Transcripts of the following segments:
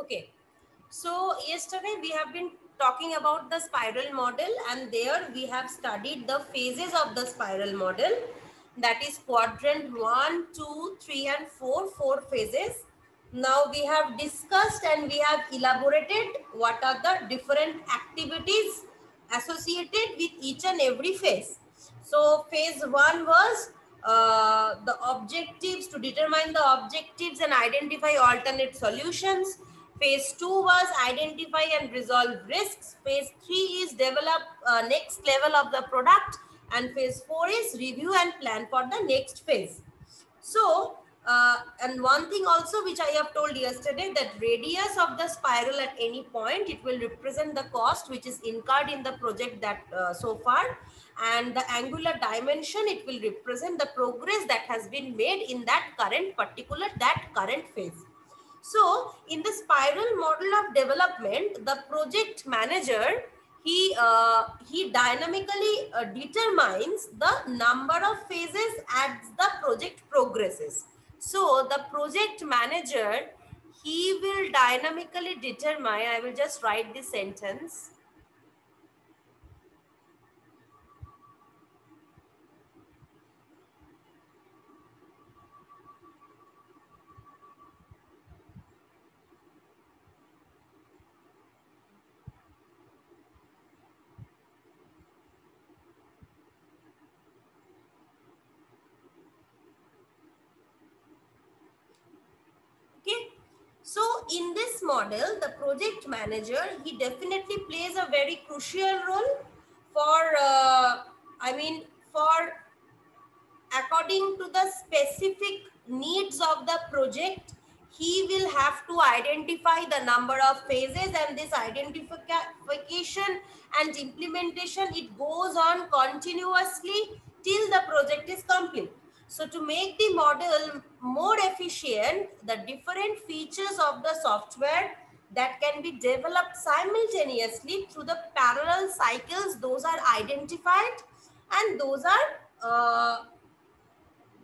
Okay, so yesterday we have been talking about the spiral model, and there we have studied the phases of the spiral model. That is quadrant 1, 2, 3 and 4, 4 phases. Now we have discussed and we have elaborated what are the different activities associated with each and every phase. So phase 1 was the objectives, to determine the objectives and identify alternate solutions. Phase 2 was identify and resolve risks. Phase 3 is develop next level of the product, and phase 4 is review and plan for the next phase. So, and one thing also which I have told yesterday, that radius of the spiral at any point, it will represent the cost which is incurred in the project that so far, and the angular dimension, it will represent the progress that has been made in that current phase. So in the spiral model of development, the project manager, he dynamically determines the number of phases as the project progresses. So the project manager, he will dynamically determine, I will just write this sentence. Okay. So in this model, the project manager, he definitely plays a very crucial role for, for according to the specific needs of the project. He will have to identify the number of phases, and this identification and implementation, it goes on continuously till the project is complete. So to make the model more efficient, the different features of the software that can be developed simultaneously through the parallel cycles, those are identified, and those are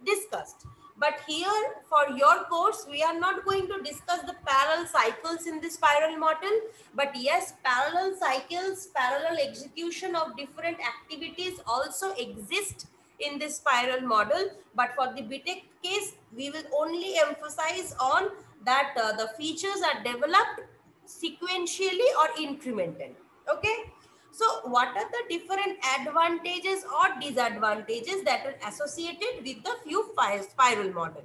discussed. But here for your course, we are not going to discuss the parallel cycles in the spiral model. But yes, parallel cycles, parallel execution of different activities also exist in this spiral model. But for the BTech case, we will only emphasize on that the features are developed sequentially or incrementally. Okay. So what are the different advantages or disadvantages that are associated with the few spiral model?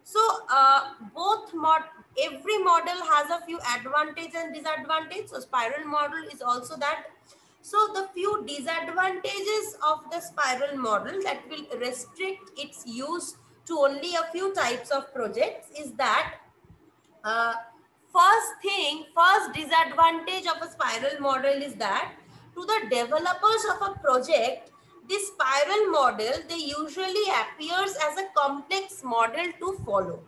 So every model has a few advantage and disadvantage. So spiral model is also that. So the few disadvantages of the spiral model that will restrict its use to only a few types of projects is that uh, first disadvantage of a spiral model is that to the developers of a project, this spiral model, they usually appears as a complex model to follow.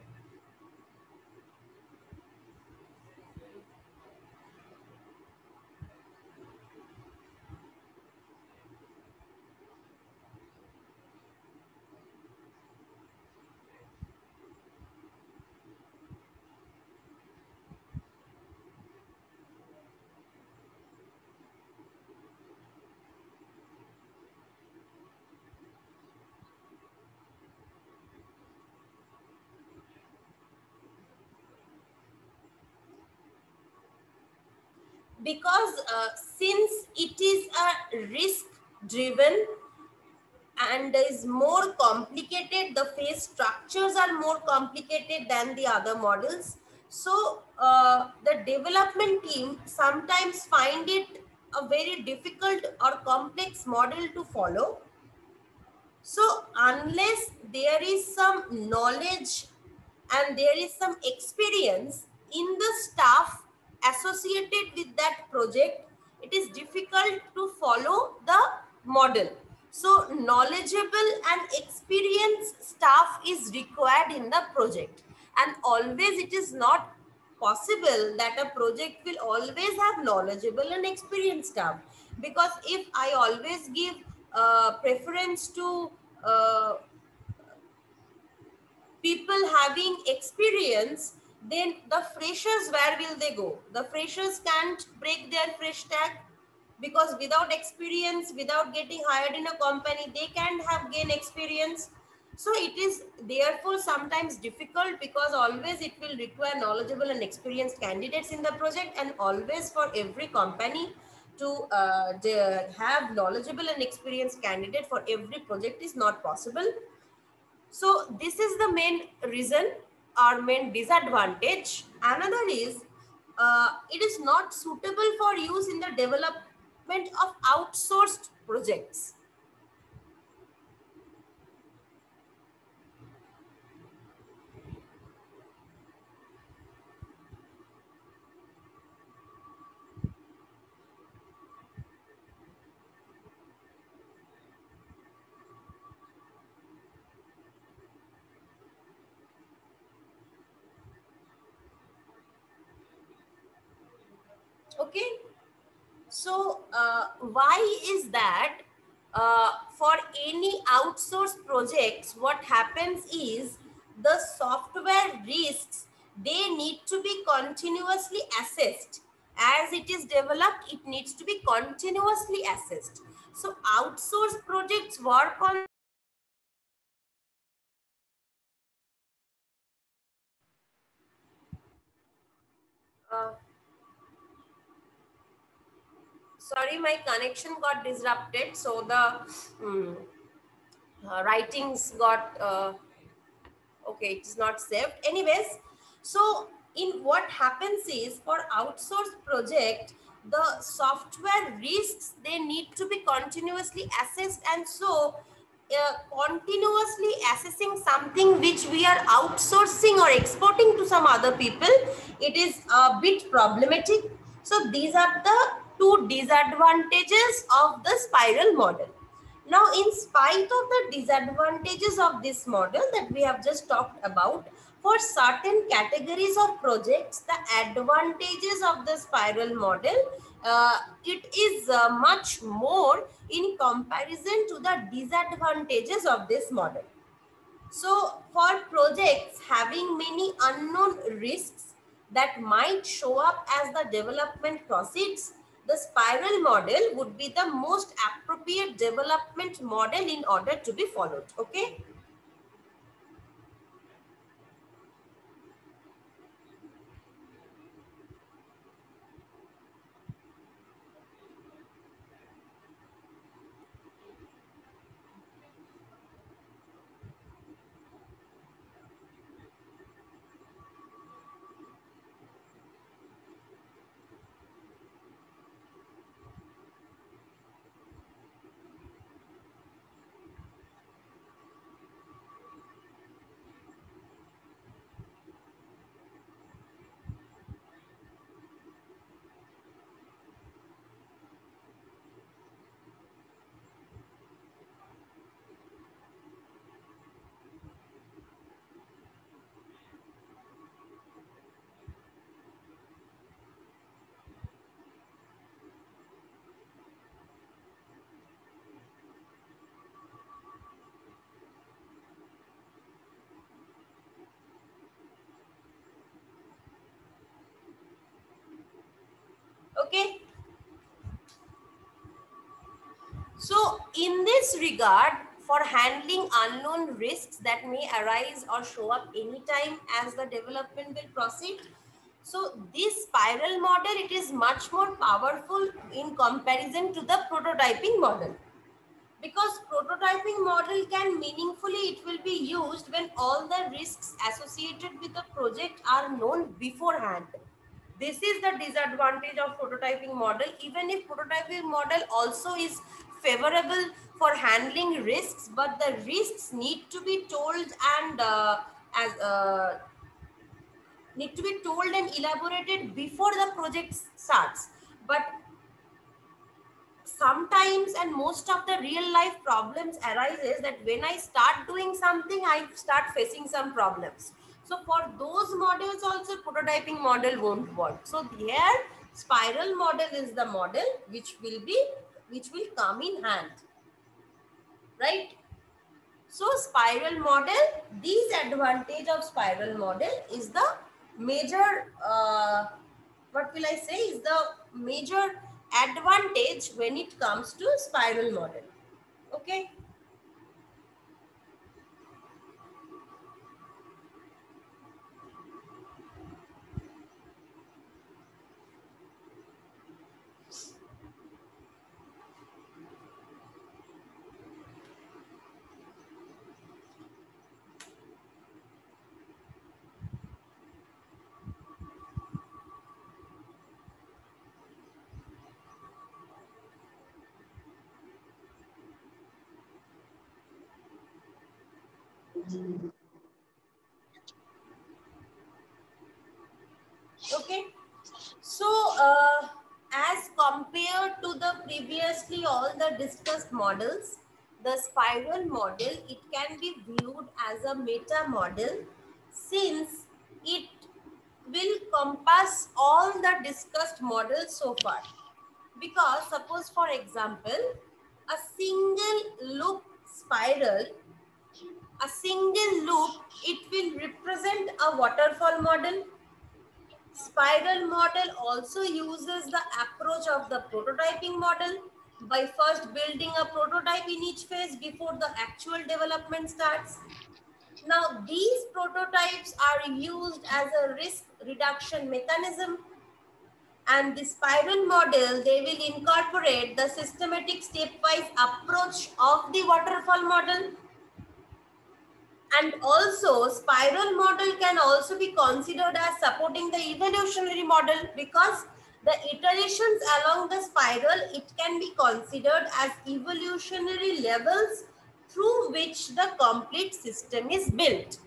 Because since it is a risk driven and is more complicated, the phase structures are more complicated than the other models. So the development team sometimes find it a very difficult or complex model to follow. So unless there is some knowledge and there is some experience in the staff associated with that project, it is difficult to follow the model. So knowledgeable and experienced staff is required in the project. And always it is not possible that a project will always have knowledgeable and experienced staff. Because if I always give preference to people having experience, Then the freshers, where will they go? The freshers can't break their fresh tag, because without experience, without getting hired in a company, they can't have gain experience. So it is therefore sometimes difficult, because always it will require knowledgeable and experienced candidates in the project, and always for every company to have knowledgeable and experienced candidate for every project is not possible. So this is the main reason or main disadvantage. Another is it is not suitable for use in the development of outsourced projects. Okay. So why is that? For any outsourced projects, what happens is the software risks, they need to be continuously assessed. As it is developed, it needs to be continuously assessed. So outsourced projects work on uh, sorry, my connection got disrupted, so the writings got okay, it is not saved. Anyways, so in what happens is, for outsourced project, the software risks, they need to be continuously assessed, and so continuously assessing something which we are outsourcing or exporting to some other people, it is a bit problematic. So these are the two disadvantages of the spiral model. Now, in spite of the disadvantages of this model that we have just talked about, for certain categories of projects, the advantages of the spiral model, it is much more in comparison to the disadvantages of this model. So for projects having many unknown risks that might show up as the development proceeds, the spiral model would be the most appropriate development model in order to be followed. Okay. Okay. So in this regard, for handling unknown risks that may arise or show up anytime as the development will proceed, so this spiral model, it is much more powerful in comparison to the prototyping model. Because prototyping model can meaningfully, it will be used when all the risks associated with the project are known beforehand. This is the disadvantage of prototyping model. Even if prototyping model also is favorable for handling risks, but the risks need to be told and as need to be told and elaborated before the project starts. But sometimes, and most of the real life problems arises that when I start doing something, I start facing some problems. So for those models also, prototyping model won't work. So here spiral model is the model which will come in hand, right? So spiral model, these advantage of spiral model is the major, what will I say, is the major advantage when it comes to spiral model. Okay. Okay. So, as compared to the previously all the discussed models, the spiral model, it can be viewed as a meta model since it will compass all the discussed models so far. Because suppose for example, a single loop spiral, a single loop, it will represent a waterfall model. Spiral model also uses the approach of the prototyping model by first building a prototype in each phase before the actual development starts. Now, these prototypes are used as a risk reduction mechanism, and the spiral model, they will incorporate the systematic stepwise approach of the waterfall model. And also, spiral model can also be considered as supporting the evolutionary model, because the iterations along the spiral, it can be considered as evolutionary levels through which the complete system is built.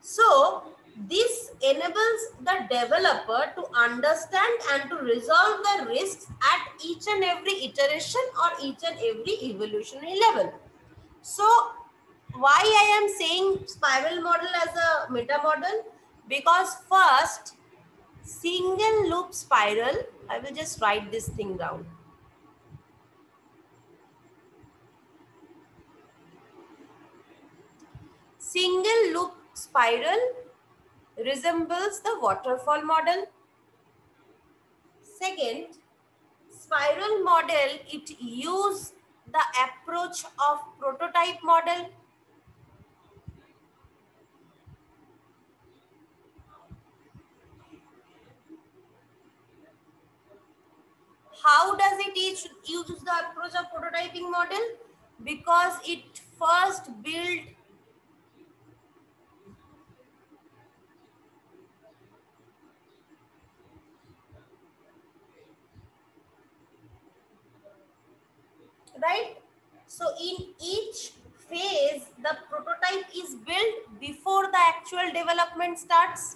So, this enables the developer to understand and to resolve the risks at each and every iteration or each and every evolutionary level. So, why I am saying spiral model as a meta model? Because first, single loop spiral, I will just write this thing down. Single loop spiral resembles the waterfall model. Second, spiral model, it use the approach of prototype model. How does it use the approach of prototyping model? Because it first build, right? So in each phase, the prototype is built before the actual development starts.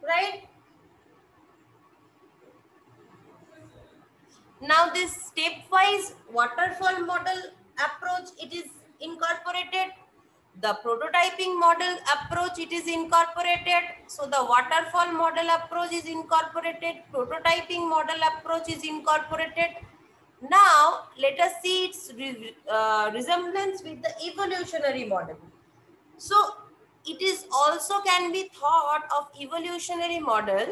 Right? Now this stepwise waterfall model approach, it is incorporated. The prototyping model approach, it is incorporated. So the waterfall model approach is incorporated. Prototyping model approach is incorporated. Now let us see its resemblance with the evolutionary model. So it is also can be thought of evolutionary model,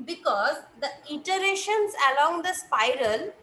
because the iterations along the spiral,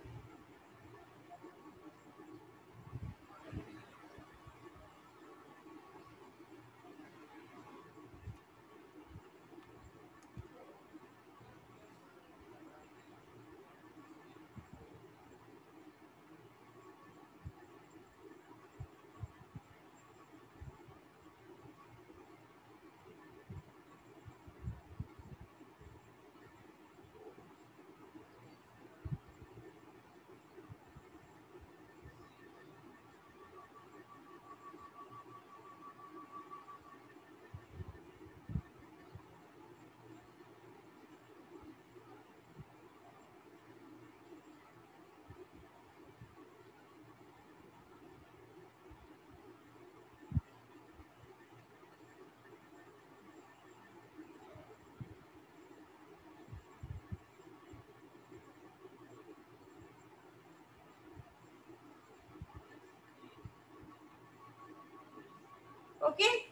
Okay.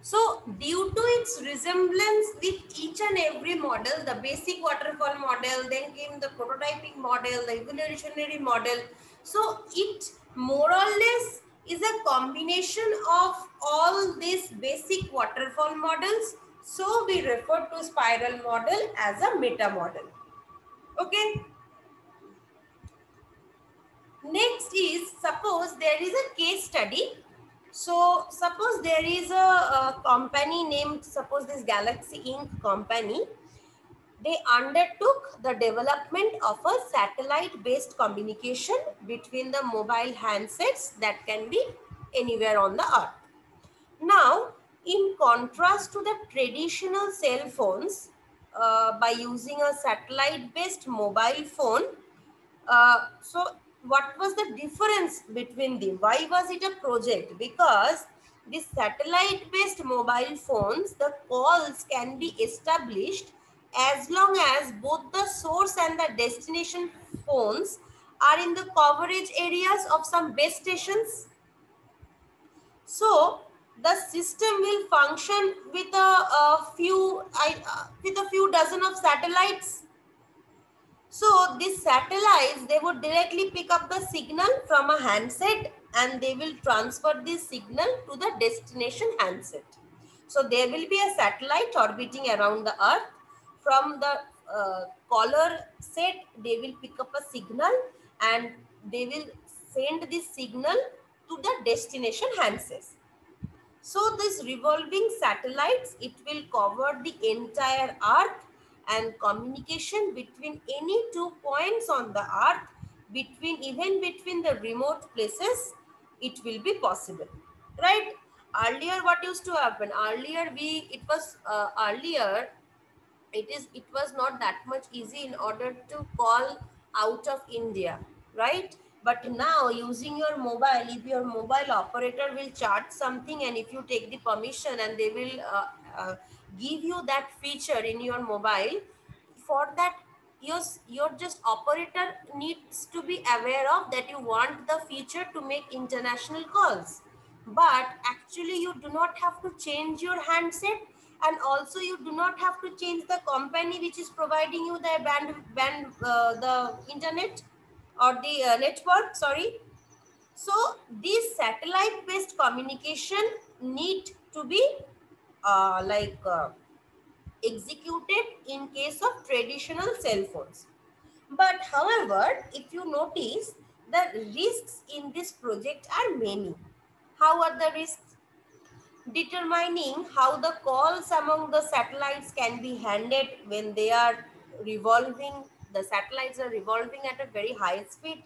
So due to its resemblance with each and every model, the basic waterfall model, then came the prototyping model, the evolutionary model. So it more or less is a combination of all these basic waterfall models. So we refer to spiral model as a meta model. Okay. Next is, suppose there is a case study. So suppose there is a company named, suppose this Galaxy Inc. company. They undertook the development of a satellite based communication between the mobile handsets that can be anywhere on the earth. Now, in contrast to the traditional cell phones, by using a satellite based mobile phone, so what was the difference between them? Why was it a project? Because these satellite based mobile phones, the calls can be established as long as both the source and the destination phones are in the coverage areas of some base stations. So the system will function with with a few dozen of satellites. So these satellites, they would directly pick up the signal from a handset and they will transfer this signal to the destination handset. So there will be a satellite orbiting around the earth. From the caller set, they will pick up a signal and they will send this signal to the destination handsets. So this revolving satellites, it will cover the entire earth, and communication between any 2 points on the earth, even between the remote places, it will be possible, right? Earlier what used to happen? Earlier it was not that much easy in order to call out of India, right? But now using your mobile, if your mobile operator will charge something and if you take the permission and they will give you that feature in your mobile, for that your just operator needs to be aware of that you want the feature to make international calls, but actually you do not have to change your handset, and also you do not have to change the company which is providing you the the internet or the network, sorry. So this satellite based communication need to be executed in case of traditional cell phones. But however, if you notice, the risks in this project are many. How are the risks? Determining how the calls among the satellites can be handled when they are revolving. The satellites are revolving at a very high speed,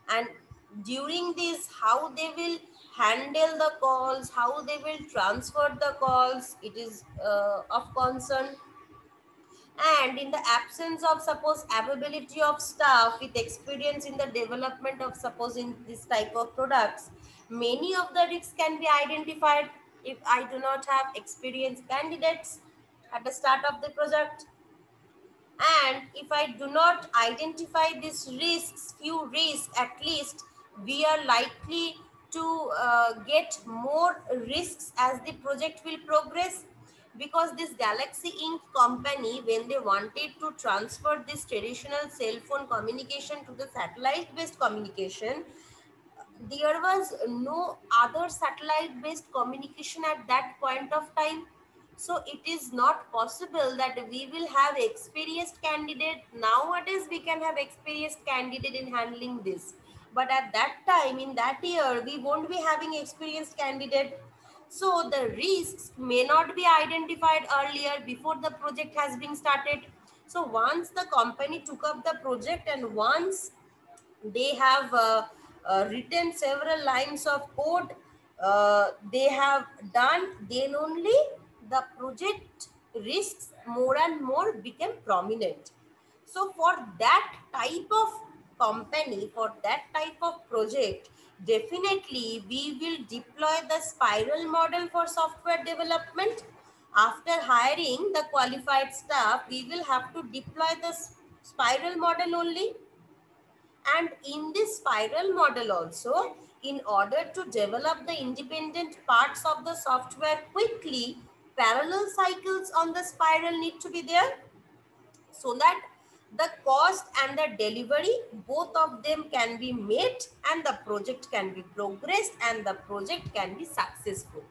and during this, how they will handle the calls, how they will transfer the calls, it is of concern. And in the absence of, suppose, availability of staff with experience in the development of, suppose, in this type of products, many of the risks can be identified. If I do not have experienced candidates at the start of the project, and if I do not identify these risks, few risks at least, we are likely to get more risks as the project will progress. Because this Galaxy Inc. company, when they wanted to transfer this traditional cell phone communication to the satellite based communication, there was no other satellite based communication at that point of time. So it is not possible that we will have experienced candidate. Nowadays we can have experienced candidate in handling this, but at that time, in that year, we won't be having experienced candidate. So the risks may not be identified earlier before the project has been started. So once the company took up the project and once they have written several lines of code, they have done, then only the project risks more and more become prominent. So for that type of company, for that type of project, definitely we will deploy the spiral model for software development. After hiring the qualified staff, we will have to deploy the spiral model only. And in this spiral model also, in order to develop the independent parts of the software quickly, parallel cycles on the spiral need to be there, so that the cost and the delivery, both of them can be met and the project can be progressed and the project can be successful.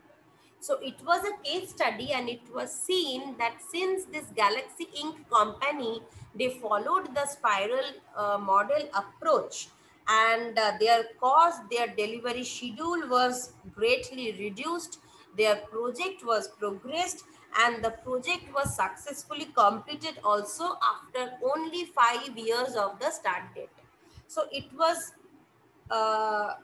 So it was a case study, and it was seen that since this Galaxy Inc. company, they followed the spiral model approach, and their cost, their delivery schedule was greatly reduced, their project was progressed, and the project was successfully completed also after only 5 years of the start date. So it was uh,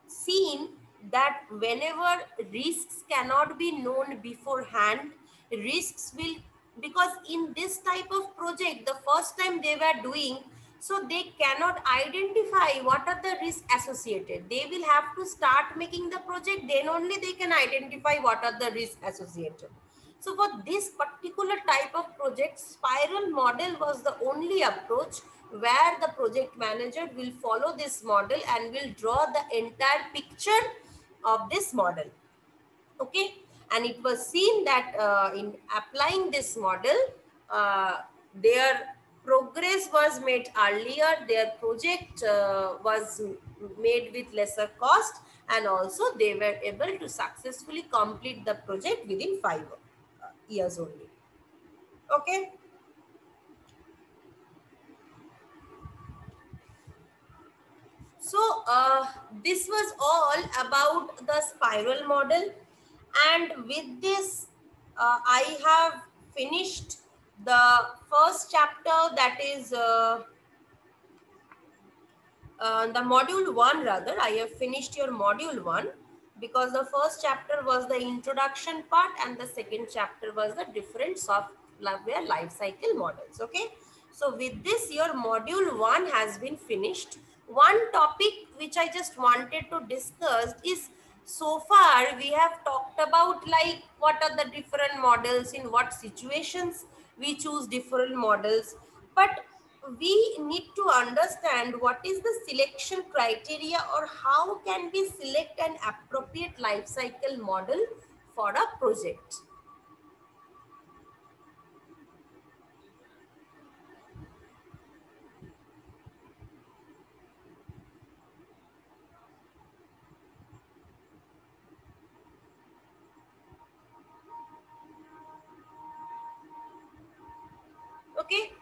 seen that whenever risks cannot be known beforehand, risks will, because in this type of project the first time they were doing, so they cannot identify what are the risks associated. They will have to start making the project, then only they can identify what are the risks associated. So for this particular type of project, spiral model was the only approach where the project manager will follow this model and will draw the entire picture of this model. Okay, and it was seen that in applying this model, their progress was made earlier, their project was made with lesser cost, and also they were able to successfully complete the project within 5 years only. Okay. So this was all about the spiral model, and with this I have finished the first chapter, that is the module 1, rather. I have finished your module 1, because the first chapter was the introduction part and the second chapter was the different software life cycle models. Okay, so with this your module 1 has been finished. One topic which I just wanted to discuss is, so far we have talked about like what are the different models, in what situations we choose different models, but we need to understand what is the selection criteria, or how can we select an appropriate life cycle model for a project. Okay,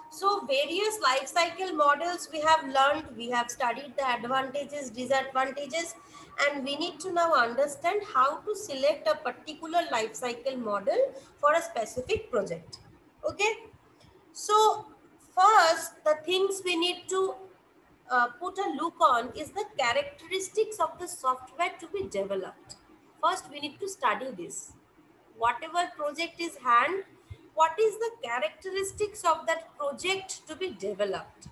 so various life cycle models we have learned, we have studied the advantages, disadvantages, and we need to now understand how to select a particular life cycle model for a specific project. Okay, so first the things we need to put a look on is the characteristics of the software to be developed. First we need to study this. Whatever project is hand, what is the characteristics of that project to be developed?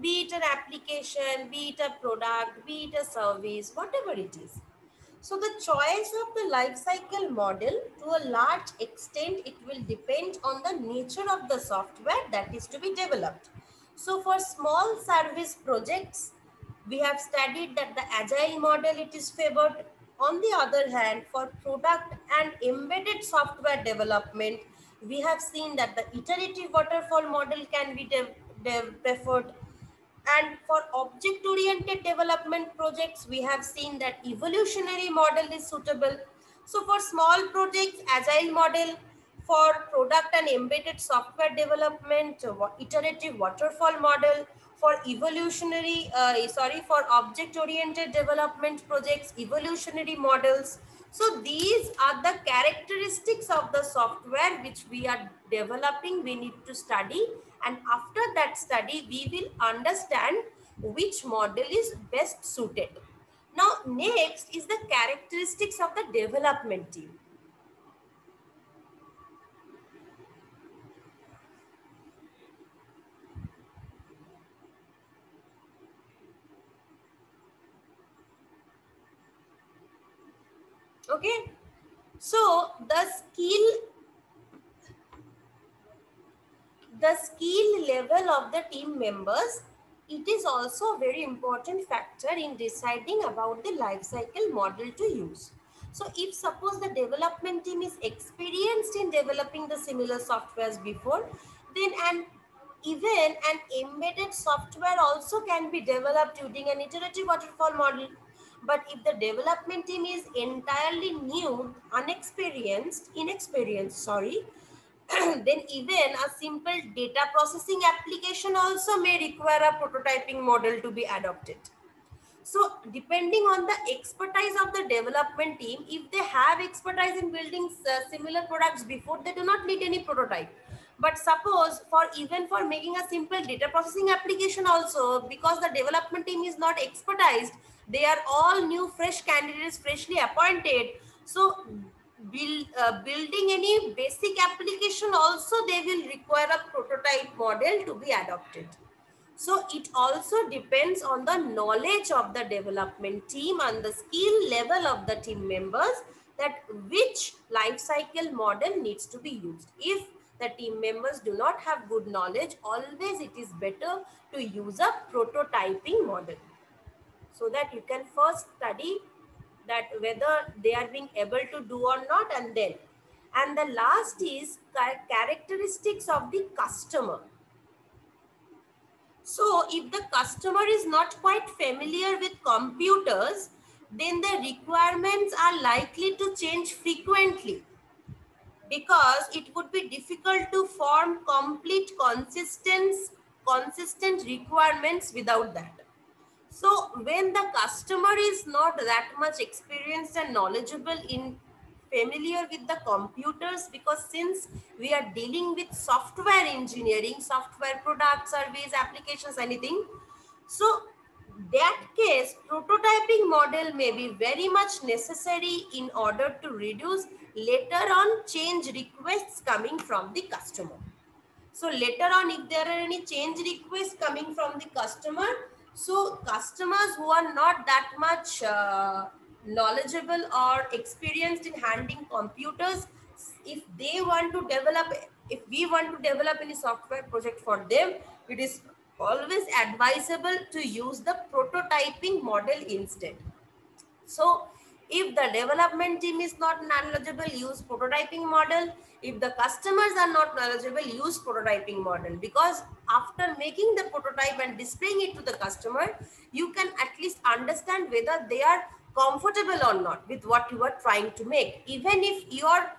Be it an application, be it a product, be it a service, whatever it is. So the choice of the life cycle model, to a large extent, it will depend on the nature of the software that is to be developed. So for small service projects, we have studied that the agile model, it is favored. On the other hand, for product and embedded software development, we have seen that the iterative waterfall model can be preferred, and for object oriented development projects, we have seen that evolutionary model is suitable. So for small projects, agile model; for product and embedded software development, iterative waterfall model; for for object oriented development projects, evolutionary models. So these are the characteristics of the software which we are developing, we need to study, and after that study we will understand which model is best suited. Now next is the characteristics of the development team. Okay, so the skill level of the team members it is also a very important factor in deciding about the life cycle model to use. So if suppose the development team is experienced in developing the similar softwares before, then even an embedded software also can be developed using an iterative waterfall model. But if the development team is entirely new, inexperienced, sorry, then even a simple data processing application also may require a prototyping model to be adopted. So depending on the expertise of the development team, if they have expertise in building similar products before, they do not need any prototype. But suppose for even for making a simple data processing application also, because the development team is not expertised, they are all new fresh candidates freshly appointed. So building any basic application also, they will require a prototype model to be adopted. So it also depends on the knowledge of the development team and the skill level of the team members, that which life cycle model needs to be used. If the team members do not have good knowledge, always it is better to use a prototyping model, so that you can first study that whether they are being able to do or not, and then. And the last is characteristics of the customer. So if the customer is not quite familiar with computers, then the requirements are likely to change frequently, because it would be difficult to form complete consistent requirements without that. So when the customer is not that much experienced and knowledgeable in familiar with the computers, because since we are dealing with software engineering, software products, service, applications, anything, so that case prototyping model may be very much necessary in order to reduce later on change requests coming from the customer. So later on, if there are any change requests coming from the customer, so customers who are not that much knowledgeable or experienced in handling computers, if they want to develop, if we want to develop any software project for them, it is always advisable to use the prototyping model instead. So if the development team is not knowledgeable, use prototyping model. If the customers are not knowledgeable, use prototyping model, because after making the prototype and displaying it to the customer, you can at least understand whether they are comfortable or not with what you are trying to make. Even if your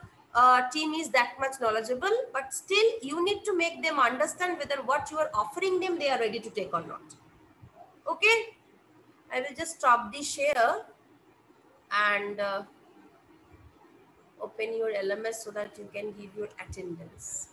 team is that much knowledgeable, but still you need to make them understand whether what you are offering them, they are ready to take or not. Okay, I will just stop the share and open your LMS so that you can give your attendance.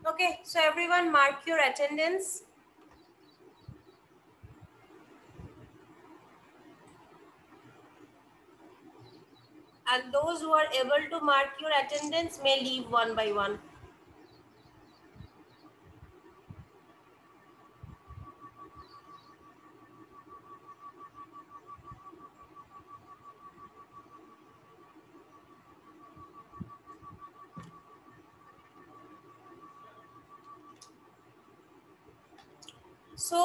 Okay, so everyone mark your attendance. And those who are able to mark your attendance may leave one by one. So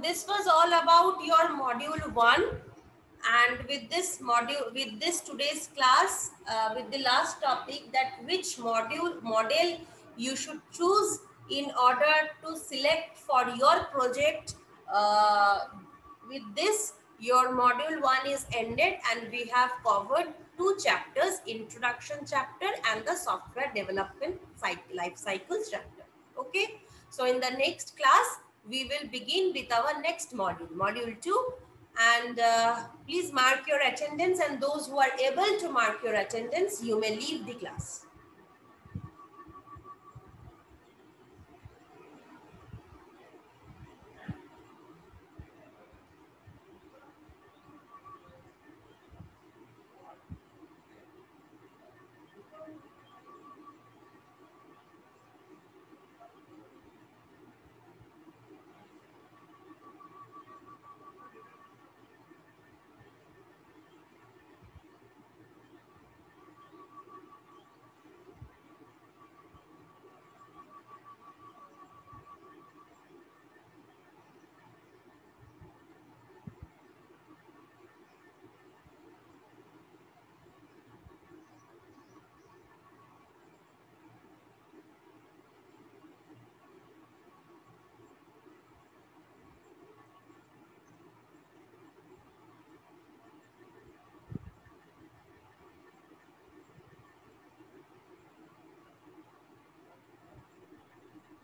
this was all about your module 1, and with this module, with this today's class, with the last topic, that which model you should choose in order to select for your project. With this, your module 1 is ended, and we have covered 2 chapters: introduction chapter and the software development life cycles chapter. Okay, so in the next class we will begin with our next module, module 2. And please mark your attendance, and those who are able to mark your attendance, you may leave the class.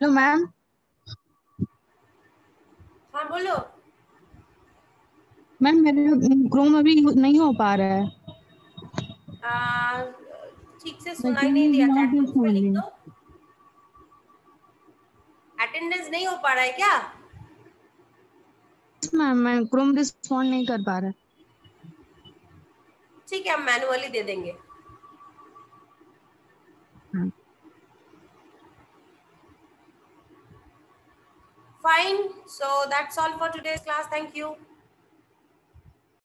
Hello ma'am. हाँ बोलो। Ma'am मेरे Chrome अभी नहीं हो पा रहा है। ठीक से सुनाई नहीं दिया, चैट बॉक्स में लिख दो। मैम अटेंडेंस नहीं हो पा रहा है क्या? मैं क्रोम रिस्पॉन्ड नहीं कर पा रहा है। ठीक है, हम मैनुअली दे देंगे। Fine. So that's all for today's class. Thank you.